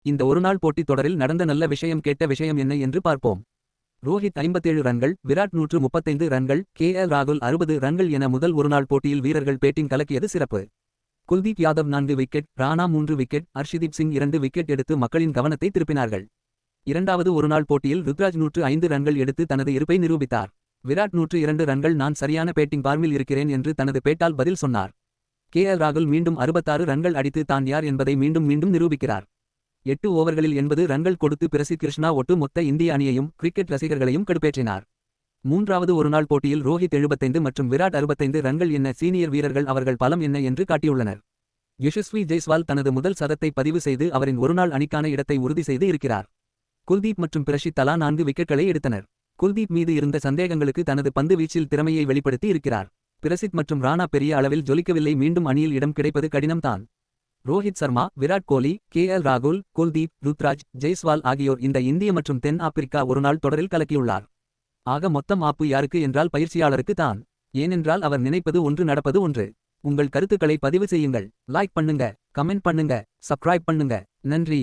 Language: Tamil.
இந்த ஒருநாள் போட்டித் தொடரில் நடந்த நல்ல விஷயம் கேட்ட விஷயம் என்ன என்று பார்ப்போம். ரோஹித் 57 ரன்கள், விராட் 135 ரன்கள், ராகுல் 60 ரன்கள் என முதல் ஒருநாள் போட்டியில் வீரர்கள் பேட்டிங் கலக்கியது சிறப்பு. Kuldeep Yadav 4 wicket, Rana 3 wicket, Harshdeep Singh 2 wicket எடுத்து மக்களின் கவனத்தை திருப்பினார்கள். இரண்டாவது ஒருநாள் போட்டியில் ருத்ராஜ் 105 ரன்கள் எடுத்து தனது இருப்பை நிரூபித்தார். விராட் 102 ரன்கள். நான் சரியான பேட்டிங் பார்மில் இருக்கிறேன் என்று தனது பேட்டால் பதில் சொன்னார். ராகுல் மீண்டும் 66 ரன்கள் அடித்து தான் யார் என்பதை மீண்டும் மீண்டும் நிரூபிக்கிறார். 8 ஓவர்களில் 80 ரன்கள் கொடுத்து பிரசித் கிருஷ்ணா ஒட்டு மொத்த இந்திய அணியையும் கிரிக்கெட் ரசிகர்களையும் கடுப்பேற்றினார். மூன்றாவது ஒருநாள் போட்டியில் ரோஹித் 75 மற்றும் விராட் 65 ரன்கள் என்ன சீனியர் வீரர்கள் அவர்கள் பலம் என்ன என்று காட்டியுள்ளனர். யஷஸ்வி ஜெய்ஸ்வால் தனது முதல் சதத்தை பதிவு செய்து அவரின் ஒருநாள் அணிக்கான இடத்தை உறுதி செய்து இருக்கிறார். குல்தீப் மற்றும் பிரஷித் தலா 4 விக்கெட்களை எடுத்தனர். குல்தீப் மீது இருந்த சந்தேகங்களுக்கு தனது பந்து வீச்சில் திறமையை வெளிப்படுத்தி இருக்கிறார். பிரசித் மற்றும் ராணா பெரிய அளவில் ஜொலிக்கவில்லை. மீண்டும் அணியில் இடம் கிடைப்பது கடினம்தான். ரோஹித் சர்மா, விராட் கோலி, ராகுல், குல்தீப், ருத்ராஜ், ஜெய்ஸ்வால் ஆகியோர் இந்த இந்திய மற்றும் தென் ஆப்பிரிக்கா ஒருநாள் தொடரில் கலக்கியுள்ளார். ஆக மொத்தம் ஆப்பு யாருக்கு என்றால் பயிற்சியாளருக்கு தான். ஏனென்றால் அவர் நினைப்பது ஒன்று நடப்பது ஒன்று. உங்கள் கருத்துக்களை பதிவு செய்யுங்கள். லைக் பண்ணுங்க, கமெண்ட் பண்ணுங்க, சப்ஸ்கிரைப் பண்ணுங்க. நன்றி.